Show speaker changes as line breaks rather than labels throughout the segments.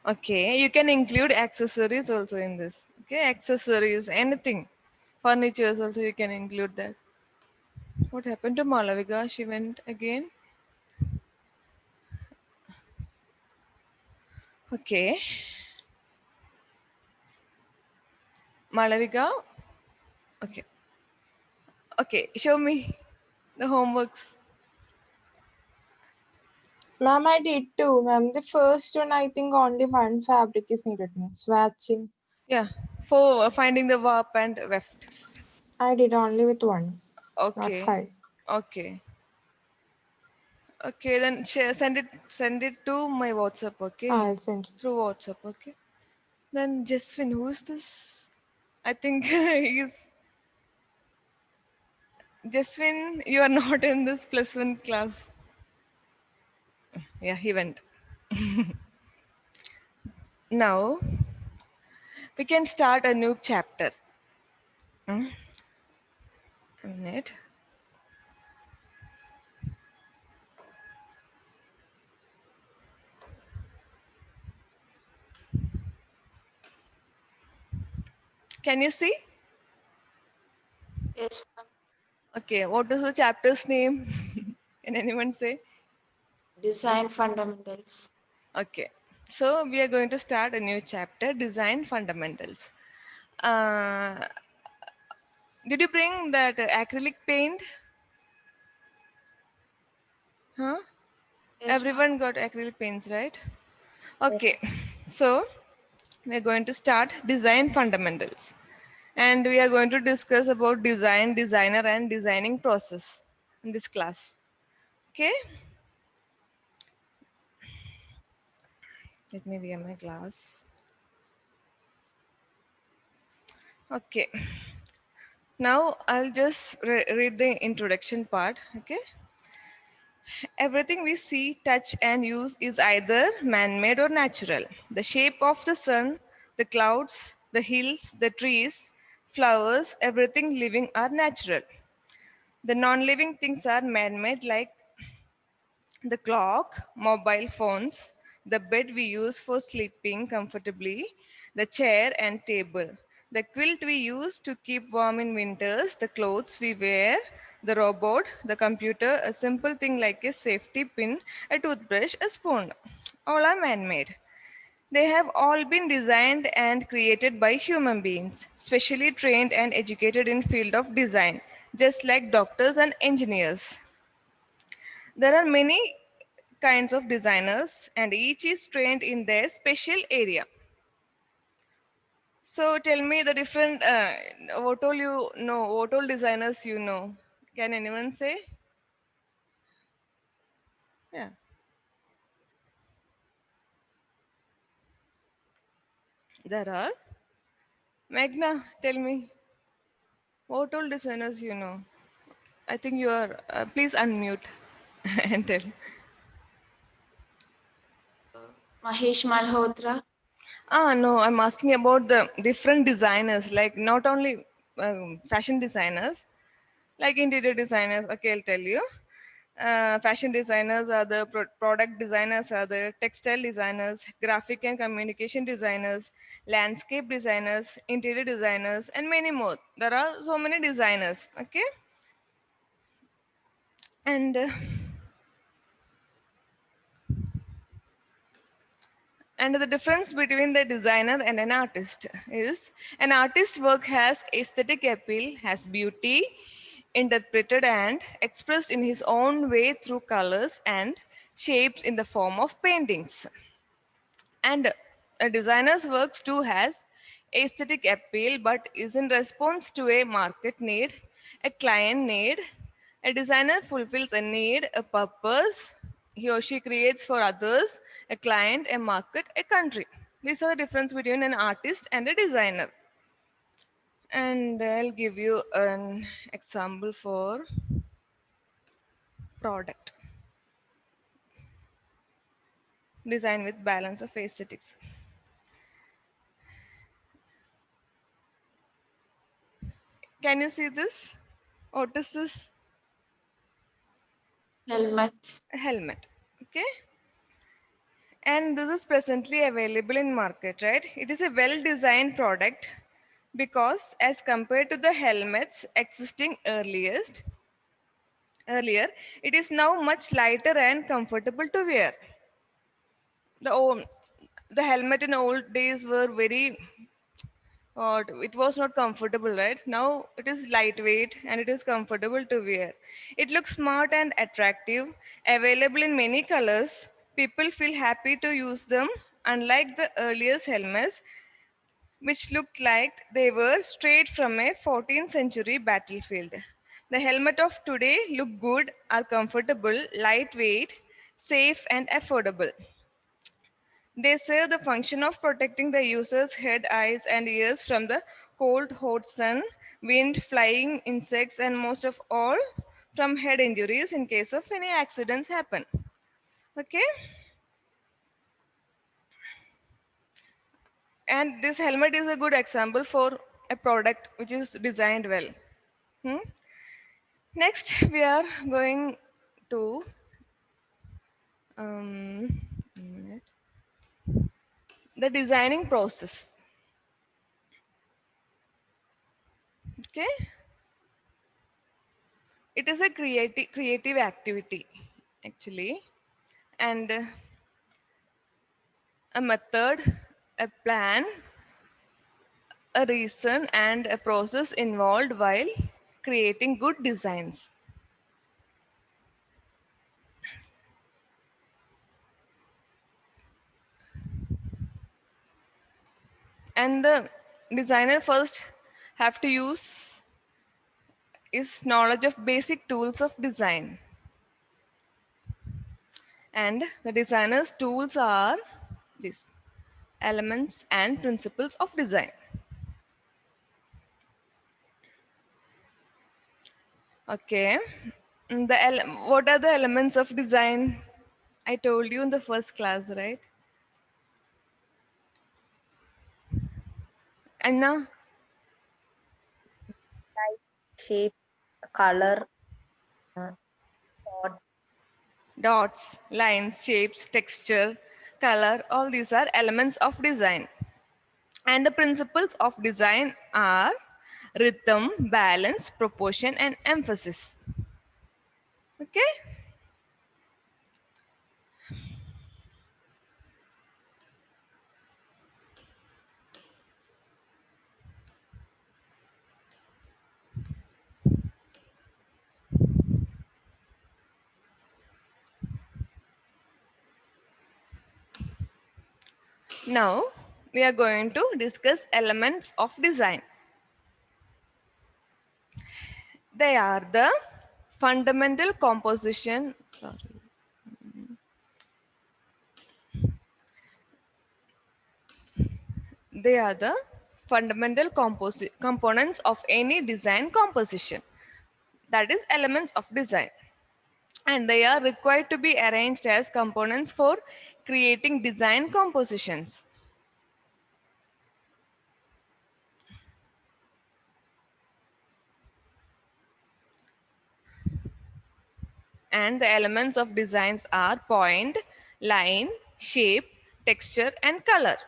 Okay, you can include accessories also in this. Okay, accessories, anything. Furnitures also you can include that. What happened to Malavika? She went again. Okay, Malavika. Okay, okay, show me the homeworks.
Ma'am, I did too, ma'am. The first one, I think only one fabric is needed, ma'am. Swatching.
Yeah, for finding the warp and weft.
I did only with one, not
Okay,
five.
okay, okay. Then share, send it to my WhatsApp. Okay,
I'll send it.
through WhatsApp. Okay. Then Jaswin, who's this? I think he's Jaswin. You are not in this plus one class. Yeah, he went. Now we can start a new chapter. Hmm? A minute. Can you see?
Yes, ma'am.
Okay, what is the chapter's name? Can anyone say?
Design fundamentals.
Okay, so we are going to start a new chapter, design fundamentals. Uh, did you bring that acrylic paint? Huh?
Yes, ma'am.
Everyone got acrylic paints, right? Okay, so we are going to start design fundamentals, and we are going to discuss about design, designer, and designing process in this class. Okay, let me wear my glass. Okay, now I'll just read the introduction part. Okay, everything we see, touch, and use is either man made or natural. The shape of the sun, the clouds, the hills, the trees, flowers, everything living are natural. The non living things are man made, like the clock, mobile phones, the bed we use for sleeping comfortably, the chair and table, the quilt we use to keep warm in winters, the clothes we wear, the robot, the computer, a simple thing like a safety pin, a toothbrush, a spoon. All are man made. They have all been designed and created by human beings, specially trained and educated in field of design, just like doctors and engineers. There are many kinds of designers, and each is trained in their special area. So tell me the different, what all you know, what all designers you know. Can anyone say? Yeah, there are. Magna, tell me, what all designers you know? I think you are, please unmute and tell.
Mahesh Malhotra.
Ah, no, I'm asking about the different designers, like not only fashion designers, like interior designers. Okay, I'll tell you. Fashion designers are the product designers, are the textile designers, graphic and communication designers, landscape designers, interior designers, and many more. There are so many designers. Okay, and and the difference between the designer and an artist is an artist's work has aesthetic appeal, has beauty, interpreted and expressed in his own way through colors and shapes in the form of paintings. And a designer's works too has aesthetic appeal but is in response to a market need, a client need. A designer fulfills a need, a purpose. He or she creates for others, a client, a market, a country. These are the difference between an artist and a designer. And I'll give you an example for product. Design with balance of aesthetics. Can you see this? What is this?
Helmet.
A helmet. Okay. And this is presently available in market, right? It is a well designed product because as compared to the helmets existing earlier, it is now much lighter and comfortable to wear. The old, the helmet in old days were very it was not comfortable, right? Now it is lightweight and it is comfortable to wear. It looks smart and attractive, available in many colors. People feel happy to use them, unlike the earliest helmets, which looked like they were straight from a 14th century battlefield. The helmet of today look good, are comfortable, lightweight, safe and affordable. They serve the function of protecting the user's head, eyes, and ears from the cold, hot sun, wind, flying insects, and most of all, from head injuries in case of any accidents happen. Okay? And this helmet is a good example for a product which is designed well. Hmm? Next, we are going to um, the designing process. Okay? It is a creative activity actually, and a method, a plan, a reason, and a process involved while creating good designs. And the designer first have to use is knowledge of basic tools of design. And the designer's tools are these elements and principles of design. Okay. What are the elements of design? I told you in the first class, right? Anna,
Type, shape, color, uh, thought.
dots, lines, shapes, texture, color, all these are elements of design. And the principles of design are rhythm, balance, proportion, and emphasis. Okay? Now, we are going to discuss elements of design. They are the fundamental composition, sorry, they are the fundamental components of any design composition. That is elements of design. And they are required to be arranged as components for creating design compositions. And the elements of designs are point, line, shape, texture, and color.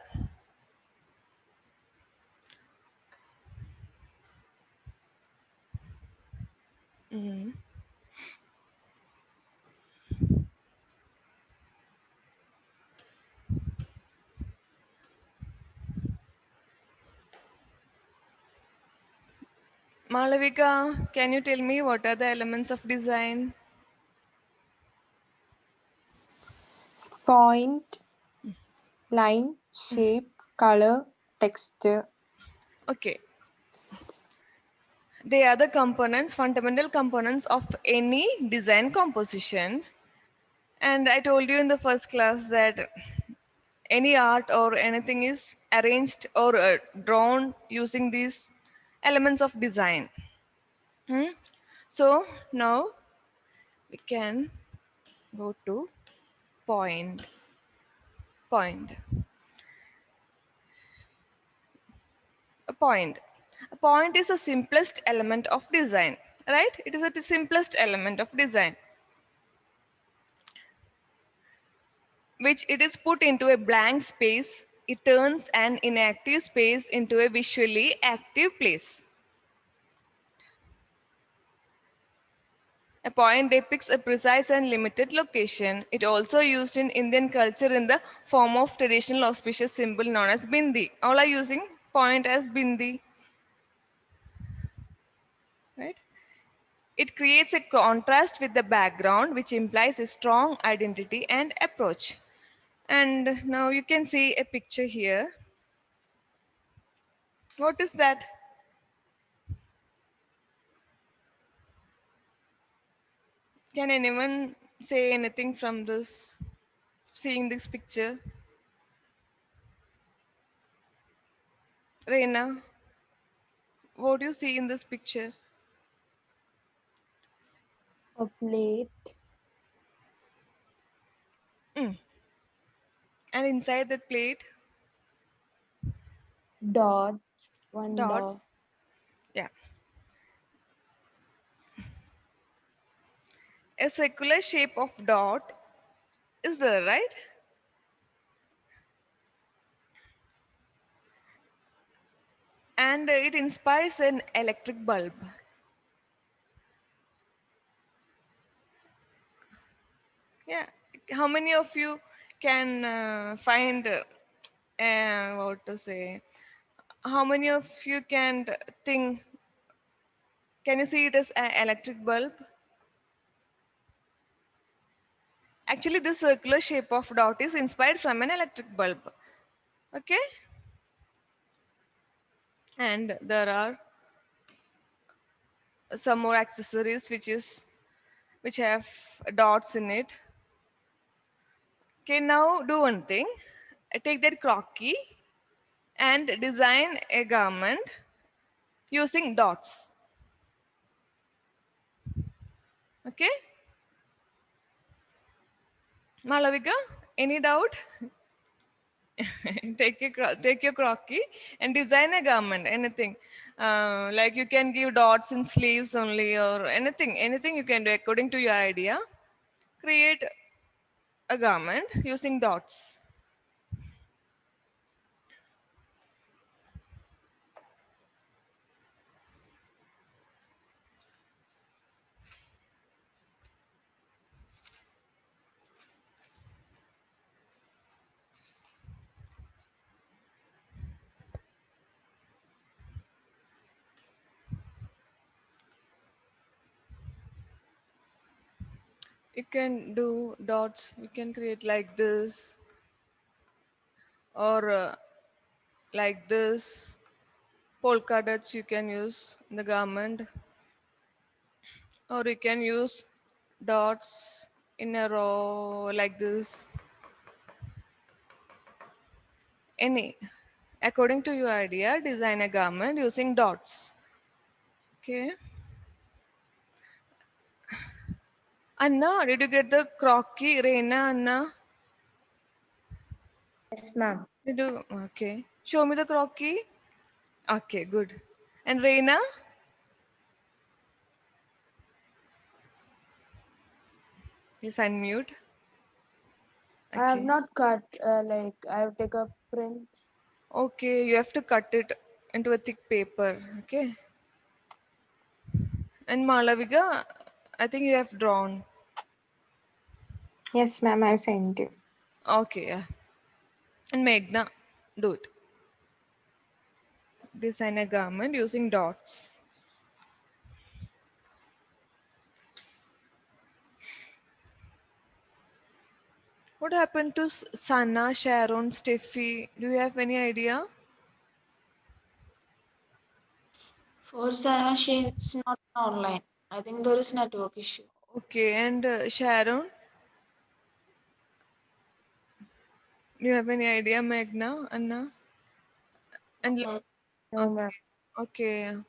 Malavika, can you tell me what are the elements of design?
Point, line, shape, color, texture.
Okay. They are the components, fundamental components of any design composition. And I told you in the first class that any art or anything is arranged or drawn using these elements of design. Hmm? So now we can go to point. Point. A point. A point is the simplest element of design, right? It is the simplest element of design. which it is put into a blank space, it turns an inactive space into a visually active place. A point depicts a precise and limited location. It also used in Indian culture in the form of traditional auspicious symbol known as bindi. All are using point as bindi, right? It creates a contrast with the background, which implies a strong identity and approach. And now you can see a picture here. What is that? Can anyone say anything from this, seeing this picture? Reina, what do you see in this picture?
A plate.
Mm. And inside that plate,
Dots. One dot.
dots. Yeah. A circular shape of dot is there, right? And it inspires an electric bulb. Yeah. How many of you can find what to say? How many of you can think? Can you see it as an electric bulb? Actually, this circular shape of dot is inspired from an electric bulb. Okay, and there are some more accessories which have dots in it. Okay, now do one thing. Take that crocky and design a garment using dots. Okay, Malavika, any doubt? Take your crocky and design a garment. Anything, like you can give dots in sleeves only, or anything you can do according to your idea. Create a garment using dots. You can do dots. You can create like this, or like this. Polka dots you can use in the garment, or you can use dots in a row like this. Any, according to your idea, design a garment using dots. Okay. Anna, did you get the crocky? Reina, Anna?
Yes, ma'am.
Did you? Okay. Show me the crocky. Okay, good. And Reina? Yes, unmute.
I have
Okay.
not cut, I have take a print.
Okay, you have to cut it into a thick paper. Okay. And Malavika, I think you have drawn.
Yes, ma'am, I've sent you.
Okay, yeah. And Meghna, do it. Design a garment using dots. What happened to Sana, Sharon, Steffi? Do you have any idea?
For Sarah, she's not online. I think there is network issue.
Okay, and Sharon, do you have any idea, Meghna, Anna?
No,
And
ma'am.
No, ma'am.
okay, okay.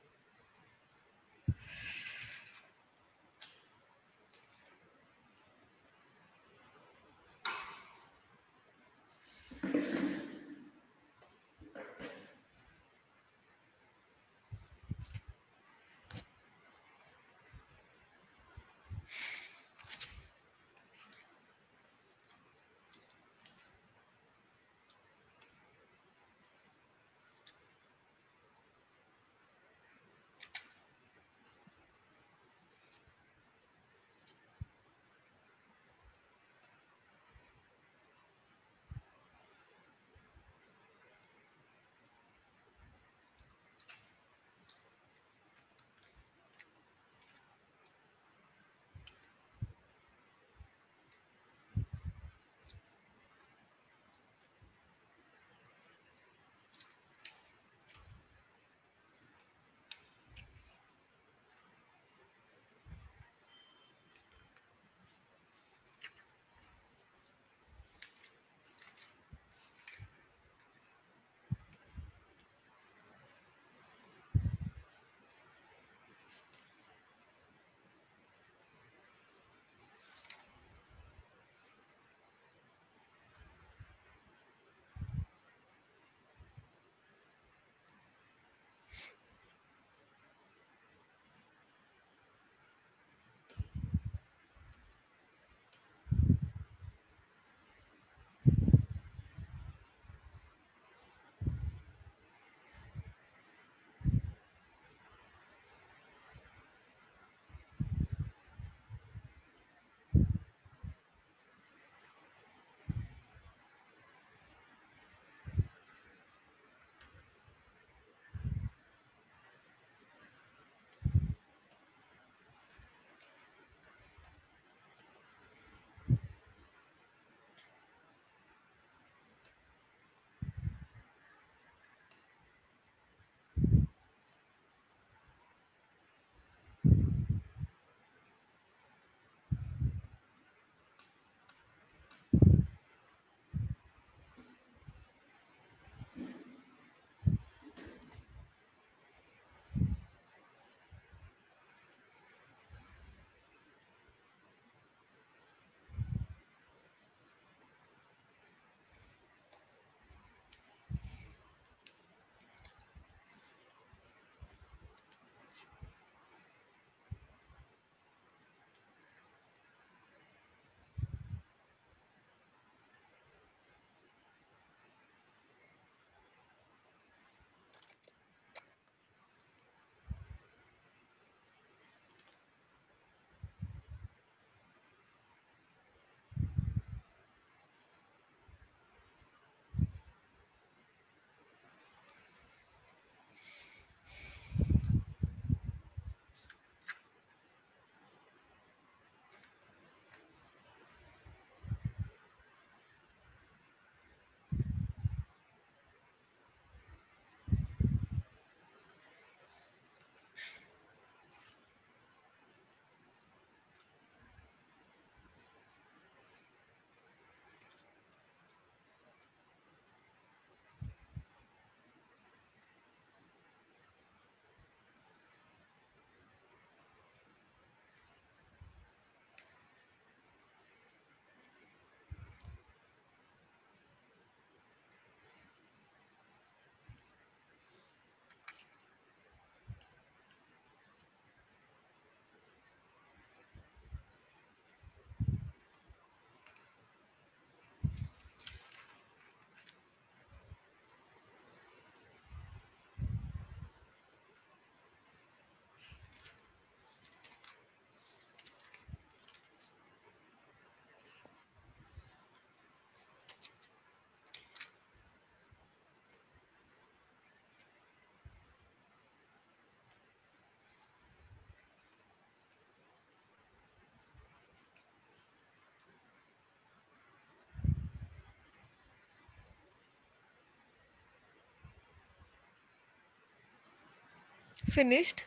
Finished?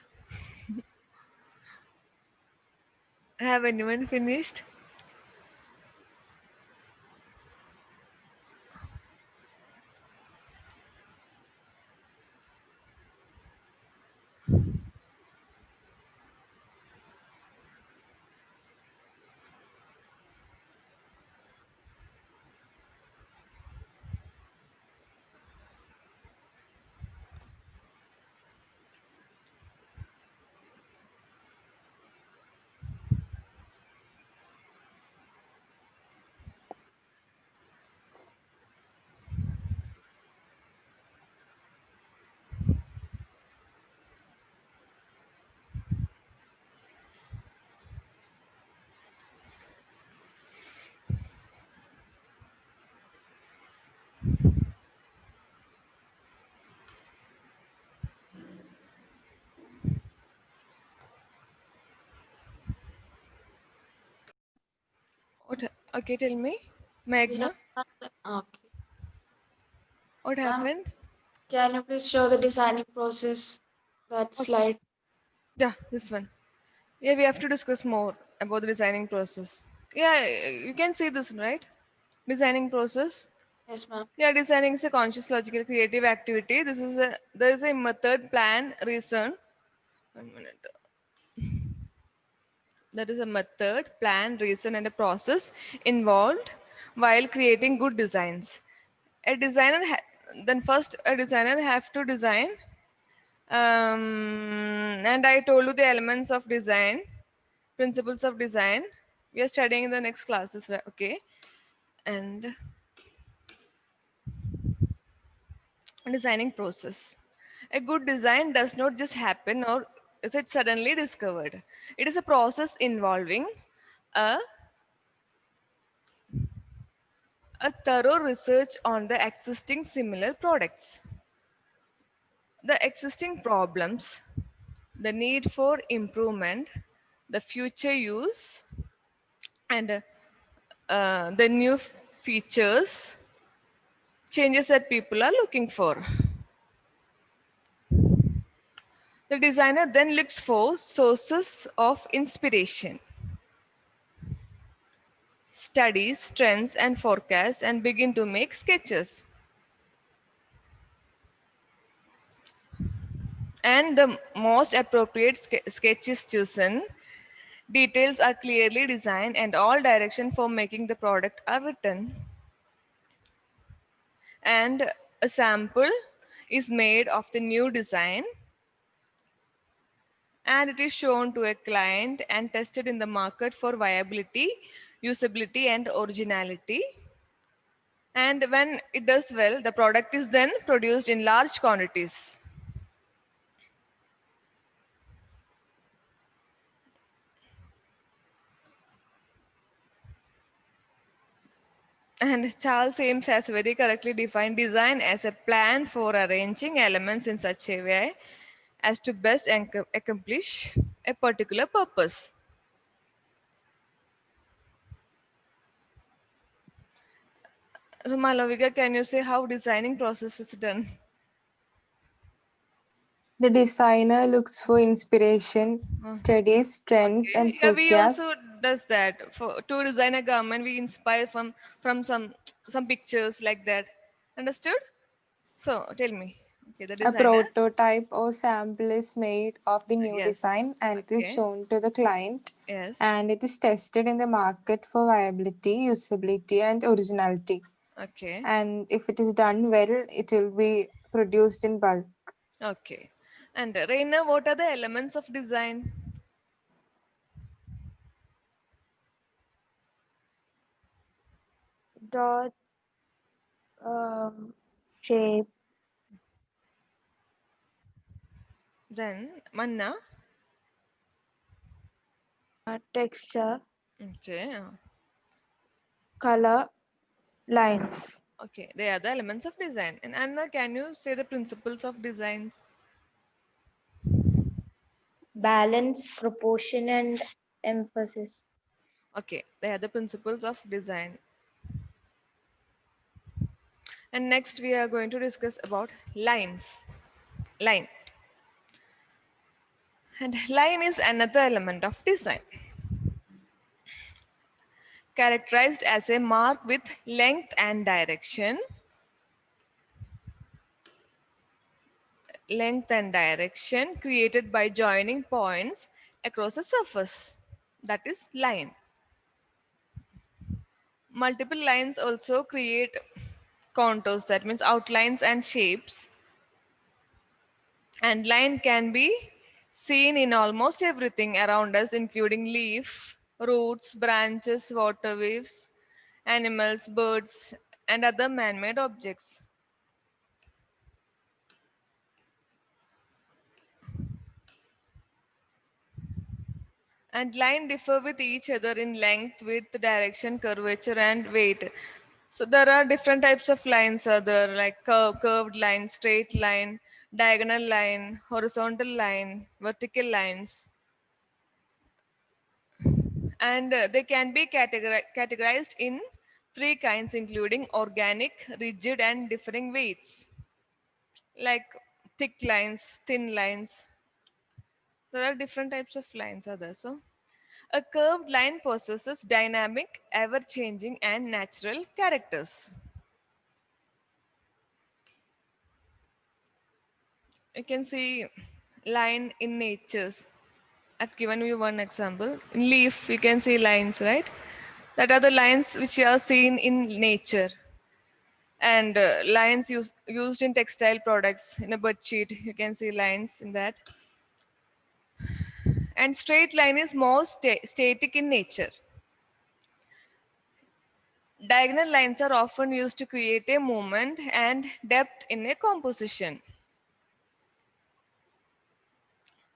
Have anyone finished? What? Okay, tell me.
We have
Magna,
okay.
what
Ma'am,
happened?
can you please show the designing process? That
Okay.
slide.
Yeah, this one. Yeah, we have to discuss more about the designing process. Yeah, you can see this, right? Designing process.
Yes, ma'am.
Yeah, designing is a conscious, logical, creative activity. There is a method, plan, reason. 1 minute. There is a method, plan, reason, and a process involved while creating good designs. A designer then first a designer have to design, and I told you the elements of design, principles of design. We are studying in the next classes, right? Okay. And designing process. A good design does not just happen or is it suddenly discovered. It is a process involving a, a thorough research on the existing similar products, the existing problems, the need for improvement, the future use, and the new features, changes that people are looking for. The designer then looks for sources of inspiration, studies trends and forecasts, and begin to make sketches. And the most appropriate sketch is chosen. Details are clearly designed, and all direction for making the product are written. And a sample is made of the new design, and it is shown to a client and tested in the market for viability, usability, and originality. And when it does well, the product is then produced in large quantities. And Charles Ames has very correctly defined design as a plan for arranging elements in such a way as to best accomplish a particular purpose. So, Malavika, can you say how designing process is done?
The designer looks for inspiration,
Uh,
studies trends
Okay.
and
Yeah, we also
forecasts.
does that. For to design a garment, we inspire from some pictures like that. Understood? So tell me. Okay, the
A
designer.
prototype or sample is made of the new
Yes.
design and it is
Okay.
shown to the client
Yes.
and it is tested in the market for viability, usability, and originality.
Okay.
And if it is done well, it will be produced in bulk.
Okay. And Reina, what are the elements of design?
Dot, shape,
Then Manna.
texture,
Okay.
color, lines.
Okay. They are the elements of design. And Anna, can you say the principles of designs?
Balance, proportion, and emphasis.
Okay. They are the principles of design. And next we are going to discuss about lines. Line. And line is another element of design, characterized as a mark with length and direction created by joining points across a surface. That is line. Multiple lines also create contours, that means outlines and shapes. And line can be seen in almost everything around us, including leaf, roots, branches, water waves, animals, birds, and other man made objects. And line differ with each other in length, width, direction, curvature, and weight. So there are different types of lines are there, like curved line, straight line, diagonal line, horizontal line, vertical lines. And they can be categorized in three kinds, including organic, rigid, and differing weights, like thick lines, thin lines. There are different types of lines are there. So a curved line possesses dynamic, ever changing, and natural characters. You can see line in natures. I've given you one example. In leaf, you can see lines, right? That are the lines which are seen in nature. And lines used in textile products. In a bed sheet, you can see lines in that. And straight line is more static in nature. Diagonal lines are often used to create a movement and depth in a composition.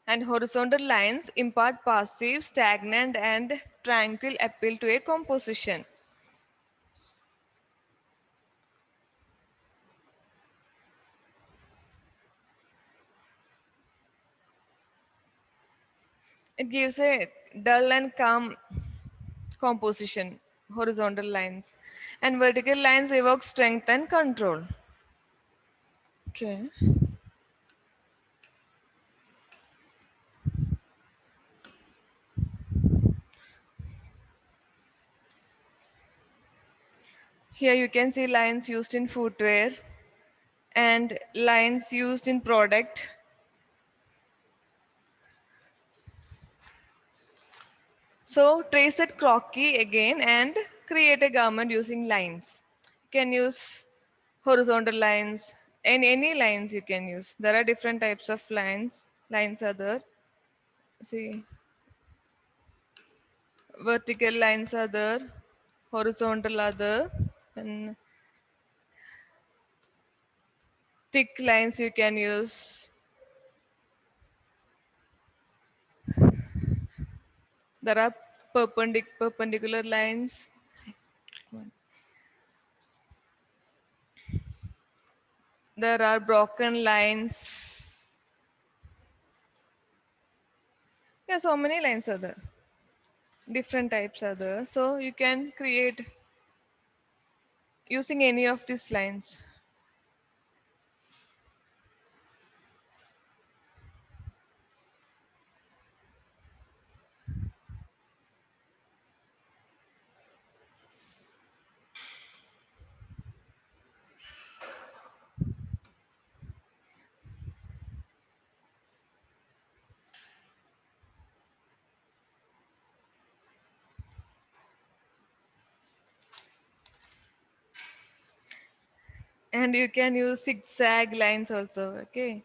And horizontal lines impart passive, stagnant, and tranquil appeal to a composition. It gives a dull and calm composition, horizontal lines. And vertical lines evoke strength and control. Okay. Here you can see lines used in footwear and lines used in product. So trace that croquis again and create a garment using lines. You can use horizontal lines and any lines you can use. There are different types of lines. Lines are there. See, vertical lines are there, horizontal are there, and thick lines you can use. There are perpendicular lines. There are broken lines. Yeah, so many lines are there. Different types are there. So you can create using any of these lines. And you can use zigzag lines also. Okay.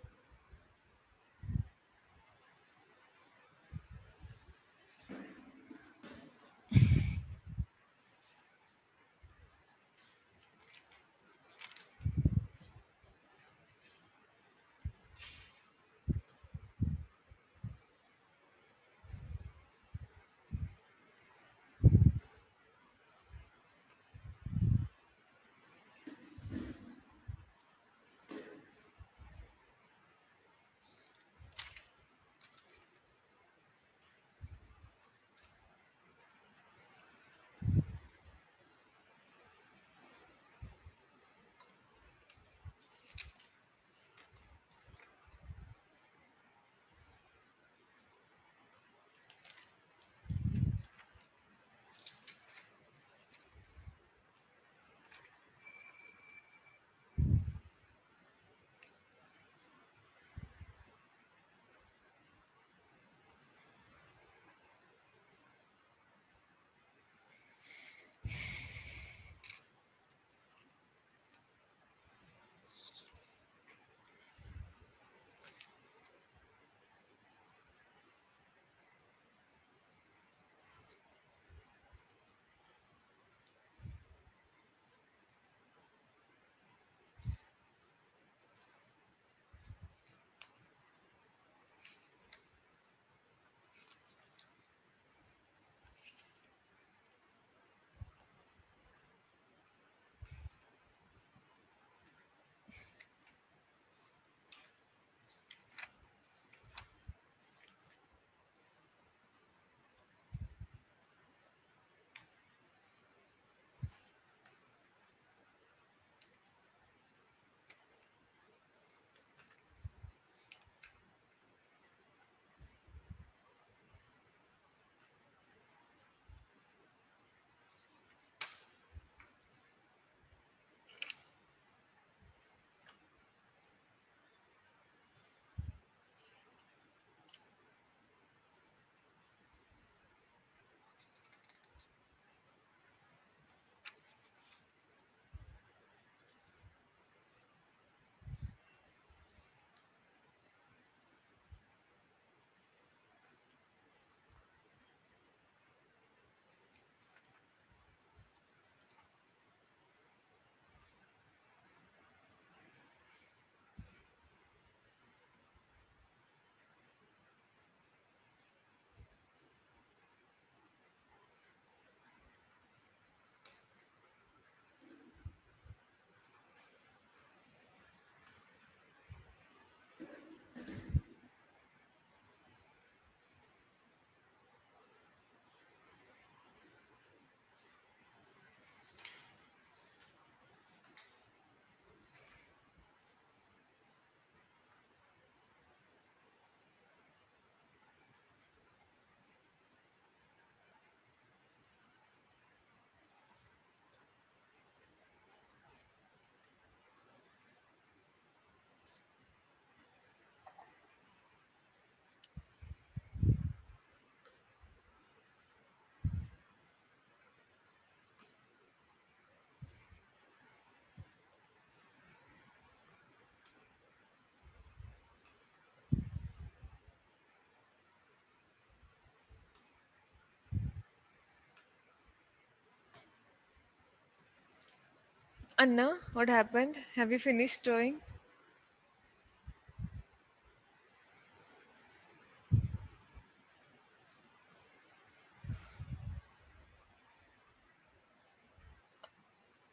Anna, what happened? Have you finished drawing?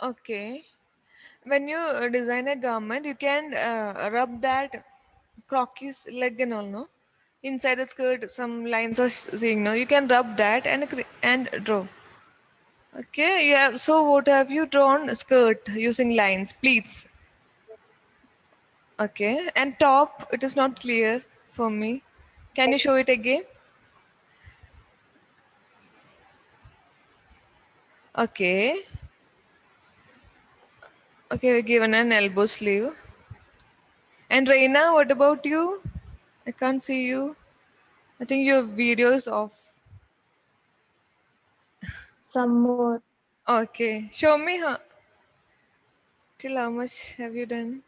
Okay. When you design a garment, you can rub that crocky's leg and all, no? Inside the skirt, some lines are seeing, no? You can rub that and and draw. Okay, yeah. So what have you drawn? Skirt using lines, pleats. Okay, and top. It is not clear for me. Can you show it again? Okay. Okay, we given an elbow sleeve. And Reina, what about you? I can't see you. I think your video is off.
Some more.
Okay, show me till how much have you done?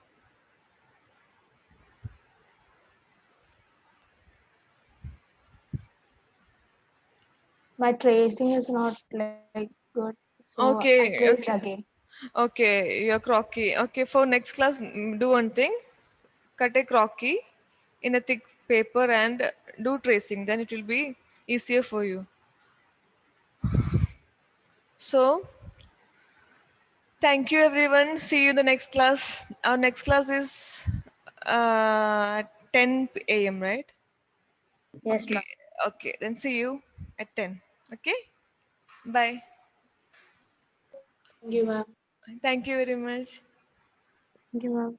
My tracing is not like good, so I
Okay,
traced
okay,
again.
okay. You're crocky. Okay, for next class, do one thing. Cut a crocky in a thick paper and do tracing. Then it will be easier for you. So, thank you everyone. See you in the next class. Our next class is 10 a.m., right?
Yes,
Okay.
ma'am.
Okay. Then see you at 10. Okay. Bye.
Thank you, ma'am.
Thank you very much.
Thank you, ma'am.